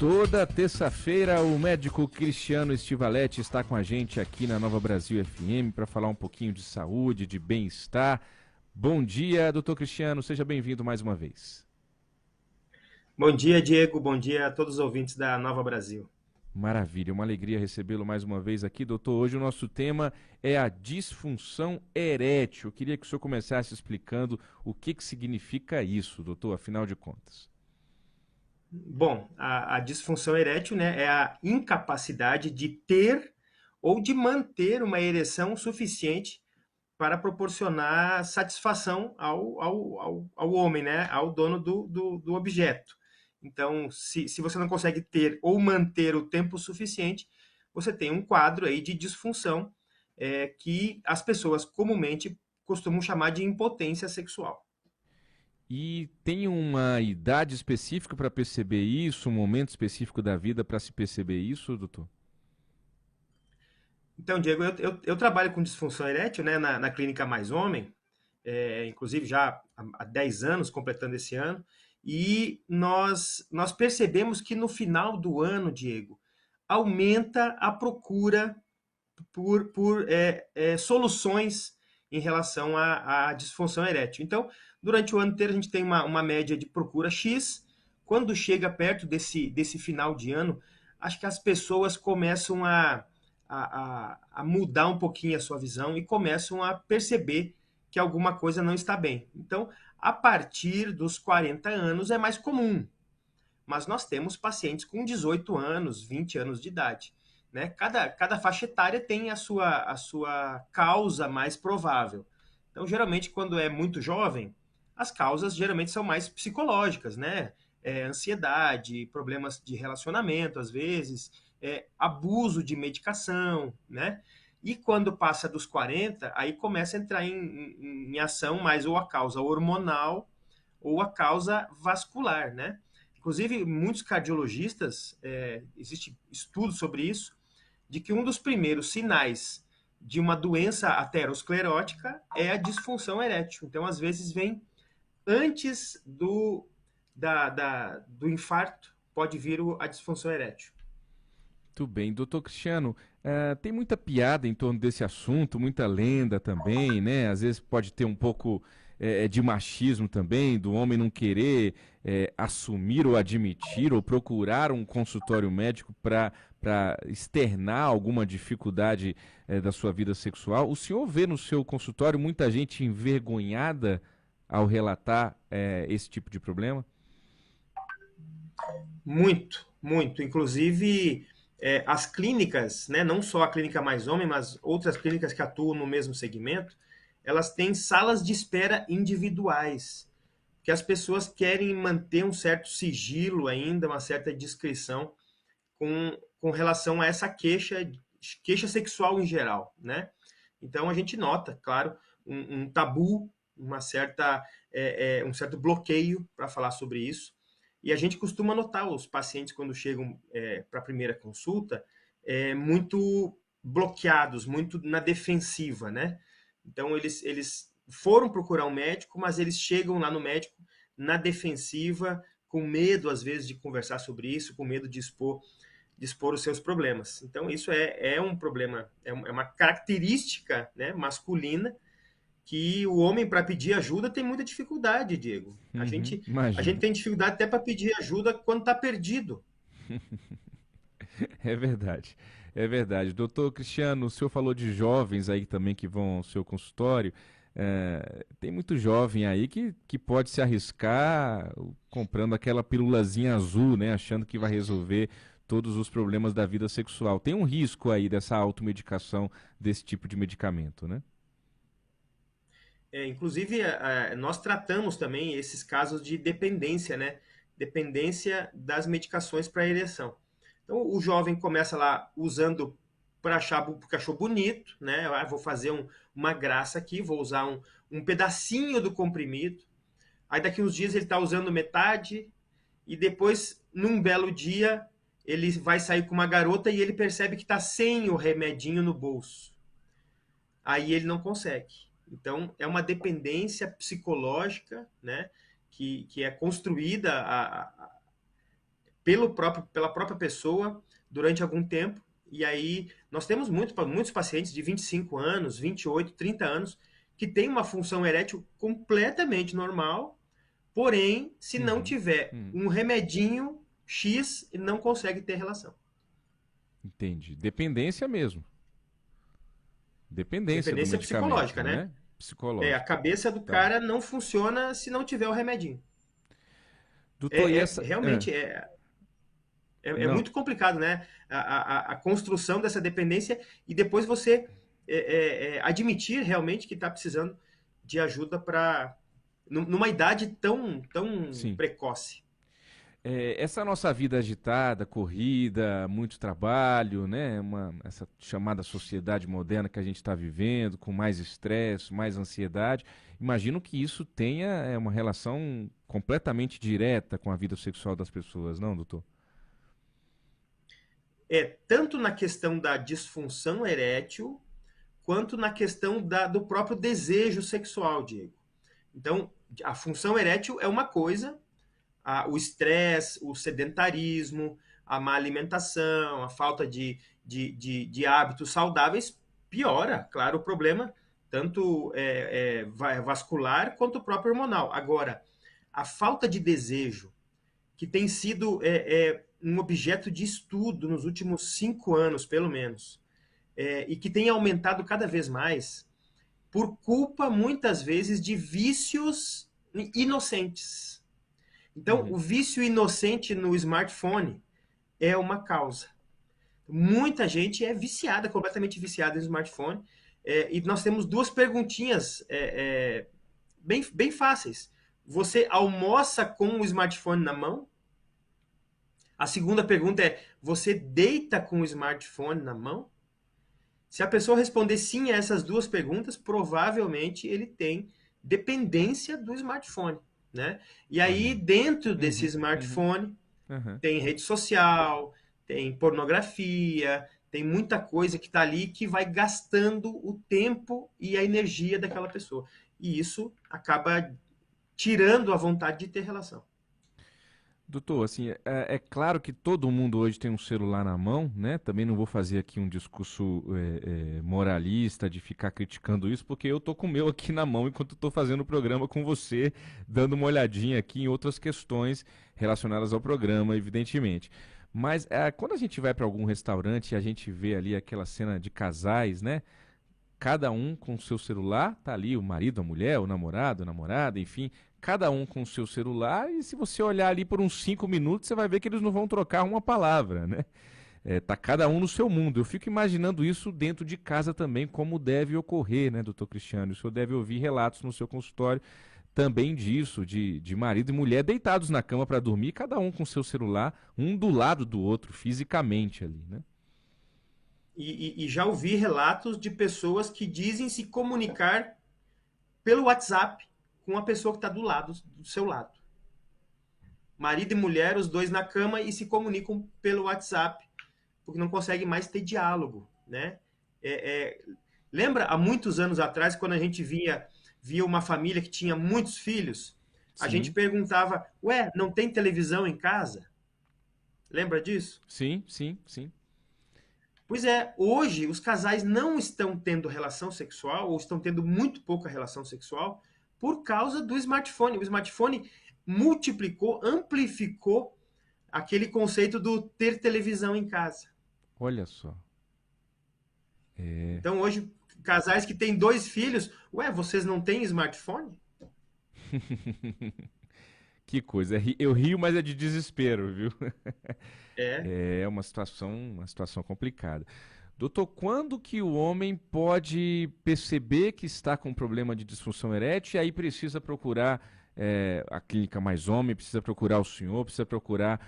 Toda terça-feira o médico Cristiano Stivaletti está com a gente aqui na Nova Brasil FM para falar um pouquinho de saúde, de bem-estar. Bom dia, doutor Cristiano, seja bem-vindo mais uma vez. Bom dia, Diego. Bom dia a todos os ouvintes da Nova Brasil. Maravilha, uma alegria recebê-lo mais uma vez aqui, doutor. Hoje o nosso tema é a disfunção erétil. Eu queria que o senhor começasse explicando o que significa isso, doutor, afinal de contas. Bom, a disfunção erétil, né, é a incapacidade de ter ou de manter uma ereção suficiente para proporcionar satisfação ao homem, né, ao dono do objeto. Então, se você não consegue ter ou manter o tempo suficiente, você tem um quadro aí de disfunção que as pessoas comumente costumam chamar de impotência sexual. E tem uma idade específica para perceber isso, um momento específico da vida para se perceber isso, doutor? Então, Diego, eu trabalho com disfunção erétil, né, na clínica Mais Homem, inclusive já há 10 anos, completando esse ano, e nós percebemos que no final do ano, Diego, aumenta a procura por soluções em relação à disfunção erétil. Então, durante o ano inteiro, a gente tem uma média de procura X. Quando chega perto desse final de ano, acho que as pessoas começam a mudar um pouquinho a sua visão e começam a perceber que alguma coisa não está bem. Então, a partir dos 40 anos é mais comum, mas nós temos pacientes com 18 anos, 20 anos de idade. Né? Cada faixa etária tem a sua causa mais provável. Então, geralmente, quando é muito jovem, as causas geralmente são mais psicológicas, né? Ansiedade, problemas de relacionamento, às vezes, abuso de medicação, né? E quando passa dos 40, aí começa a entrar em ação mais ou a causa hormonal ou a causa vascular, né? Inclusive, muitos cardiologistas, existe estudo sobre isso, de que um dos primeiros sinais de uma doença aterosclerótica é a disfunção erétil. Então, às vezes, vem antes do infarto, pode vir a disfunção erétil. Muito bem. Doutor Cristiano, tem muita piada em torno desse assunto, muita lenda também, né? Às vezes pode ter um pouco de machismo também, do homem não querer assumir ou admitir ou procurar um consultório médico para externar alguma dificuldade da sua vida sexual. O senhor vê no seu consultório muita gente envergonhada ao relatar esse tipo de problema? Muito, muito. Inclusive, as clínicas, né, não só a Clínica Mais Homem, mas outras clínicas que atuam no mesmo segmento, elas têm salas de espera individuais, que as pessoas querem manter um certo sigilo ainda, uma certa discrição com relação a essa queixa sexual em geral, né? Então a gente nota, claro, um tabu, um certo bloqueio para falar sobre isso. E a gente costuma notar os pacientes quando chegam para a primeira consulta muito bloqueados, muito na defensiva, né? Então eles foram procurar um médico, mas eles chegam lá no médico na defensiva, com medo às vezes de conversar sobre isso, com medo de expor os seus problemas. Então, isso é um problema, é uma característica, né, masculina que o homem, para pedir ajuda, tem muita dificuldade, Diego. A Uhum, gente, a gente imagino. tem dificuldade até para pedir ajuda quando está perdido. É verdade, é verdade. Doutor Cristiano, o senhor falou de jovens aí também que vão ao seu consultório. Tem muito jovem aí que pode se arriscar comprando aquela pílulazinha azul, né? Achando que vai resolver todos os problemas da vida sexual. Tem um risco aí dessa automedicação desse tipo de medicamento, né? Inclusive, nós tratamos também esses casos de dependência, né? Dependência das medicações para ereção. Então, o jovem começa lá usando porque achou bonito, né? Vou fazer uma graça aqui, vou usar um pedacinho do comprimido. Aí daqui uns dias ele está usando metade e depois, num belo dia, ele vai sair com uma garota e ele percebe que está sem o remedinho no bolso. Aí ele não consegue. Então, é uma dependência psicológica, né, que é construída pela própria pessoa durante algum tempo. E aí nós temos muitos pacientes de 25 anos, 28, 30 anos que têm uma função erétil completamente normal, porém, se não Uhum. tiver Uhum. um remedinho X, ele não consegue ter relação. Entendi. Dependência mesmo. Dependência do Dependência medicamento, psicológica, né? né? A Psicológico. cabeça do Tá. cara não funciona se não tiver o remedinho. Doutor, e essa. Realmente é Não. muito complicado, né? A construção dessa dependência e depois você admitir realmente que está precisando de ajuda para numa idade tão Sim. precoce. Essa nossa vida agitada, corrida, muito trabalho, né? Essa chamada sociedade moderna que a gente está vivendo, com mais estresse, mais ansiedade, imagino que isso tenha uma relação completamente direta com a vida sexual das pessoas, não, doutor? Tanto na questão da disfunção erétil, quanto na questão do próprio desejo sexual, Diego. Então, a função erétil é uma coisa, o estresse, o sedentarismo, a má alimentação, a falta de hábitos saudáveis piora, claro, o problema, tanto vascular quanto o próprio hormonal. Agora, a falta de desejo, que tem sido um objeto de estudo nos últimos 5 anos, pelo menos, e que tem aumentado cada vez mais, por culpa, muitas vezes, de vícios inocentes. Então, o Uhum. vício inocente no smartphone é uma causa. Muita gente é viciada, completamente viciada no smartphone. E nós temos duas perguntinhas bem fáceis. Você almoça com o smartphone na mão? A segunda pergunta é: você deita com o smartphone na mão? Se a pessoa responder sim a essas duas perguntas, provavelmente ele tem dependência do smartphone, né? E Olha aí, aí. dentro desse Uhum, uhum, smartphone, uhum. tem rede social, tem pornografia, tem muita coisa que está ali que vai gastando o tempo e a energia daquela pessoa. E isso acaba tirando a vontade de ter relação. Doutor, assim, é claro que todo mundo hoje tem um celular na mão, né? Também não vou fazer aqui um discurso moralista de ficar criticando isso, porque eu tô com o meu aqui na mão enquanto estou fazendo o programa com você, dando uma olhadinha aqui em outras questões relacionadas ao programa, evidentemente. Mas quando a gente vai para algum restaurante e a gente vê ali aquela cena de casais, né? Cada um com o seu celular, tá ali o marido, a mulher, o namorado, a namorada, enfim, cada um com o seu celular, e se você olhar ali por uns 5 minutos, você vai ver que eles não vão trocar uma palavra, né? Tá cada um no seu mundo. Eu fico imaginando isso dentro de casa também, como deve ocorrer, né, doutor Cristiano? O senhor deve ouvir relatos no seu consultório também disso, de marido e mulher deitados na cama para dormir, cada um com seu celular, um do lado do outro, fisicamente ali, né? E já ouvi relatos de pessoas que dizem se comunicar pelo WhatsApp com a pessoa que está do seu lado. Marido e mulher, os dois na cama e se comunicam pelo WhatsApp, porque não conseguem mais ter diálogo, né? É, é, lembra há muitos anos atrás, quando a gente via uma família que tinha muitos filhos, a gente Sim, perguntava: ué, não tem televisão em casa? Lembra disso? sim, sim, sim. Pois é, hoje os casais não estão tendo relação sexual, ou estão tendo muito pouca relação sexual, por causa do smartphone. O smartphone multiplicou, amplificou aquele conceito do ter televisão em casa. Olha só. É. Então hoje, casais que têm dois filhos, ué, vocês não têm smartphone? Que coisa. Eu rio, mas é de desespero, viu? É. É uma situação complicada. Doutor, quando que o homem pode perceber que está com problema de disfunção erétil e aí precisa procurar a clínica mais homem, precisa procurar o senhor, precisa procurar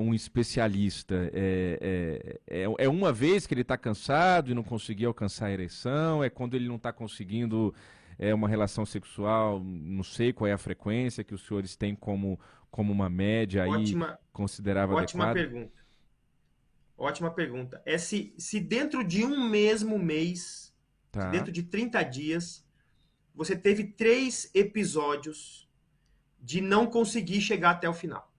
um especialista? É uma vez que ele está cansado e não conseguiu alcançar a ereção? É quando ele não está conseguindo uma relação sexual? Não sei qual é a frequência que os senhores têm como uma média aí Ótima, considerável ótima adequada? pergunta. Ótima pergunta. É se dentro de um mesmo mês, se Tá. dentro de 30 dias, você teve 3 episódios de não conseguir chegar até o final.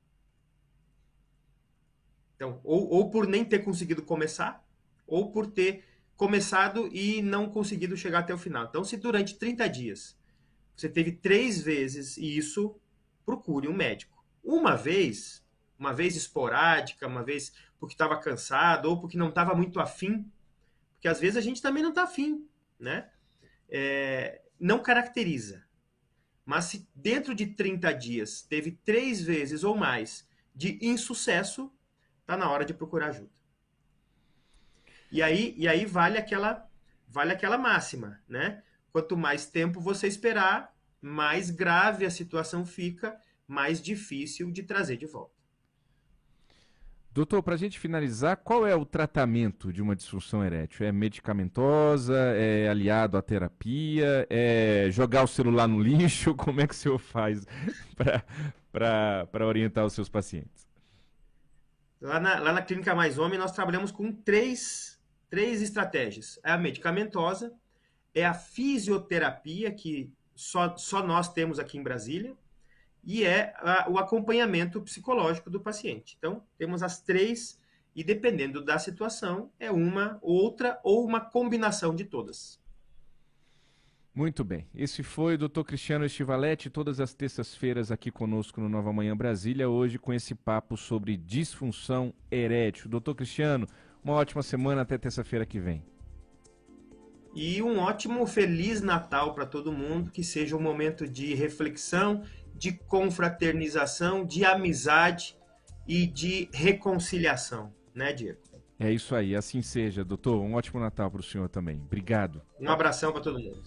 Então, ou por nem ter conseguido começar, ou por ter começado e não conseguido chegar até o final. Então, se durante 30 dias você teve 3 vezes isso, procure um médico. Uma vez esporádica, uma vez porque estava cansado ou porque não estava muito afim, porque às vezes a gente também não está afim, né? Não caracteriza. Mas se dentro de 30 dias teve 3 vezes ou mais de insucesso, está na hora de procurar ajuda. E aí vale aquela máxima, né? Quanto mais tempo você esperar, mais grave a situação fica, mais difícil de trazer de volta. Doutor, para a gente finalizar, qual é o tratamento de uma disfunção erétil? É medicamentosa? É aliado à terapia? É jogar o celular no lixo? Como é que o senhor faz para orientar os seus pacientes? Lá na Clínica Mais Homem, nós trabalhamos com três estratégias. É a medicamentosa, é a fisioterapia, que só nós temos aqui em Brasília, e é o acompanhamento psicológico do paciente. Então, temos as três, e dependendo da situação, é uma, outra ou uma combinação de todas. Muito bem. Esse foi o Dr. Cristiano Estivaletti, todas as terças-feiras aqui conosco no Nova Manhã Brasília, hoje com esse papo sobre disfunção erétil. Doutor Cristiano, uma ótima semana, até terça-feira que vem. E um ótimo Feliz Natal para todo mundo, que seja um momento de reflexão, de confraternização, de amizade e de reconciliação, né, Diego? É isso aí, assim seja, doutor. Um ótimo Natal para o senhor também. Obrigado. Um abração para todo mundo.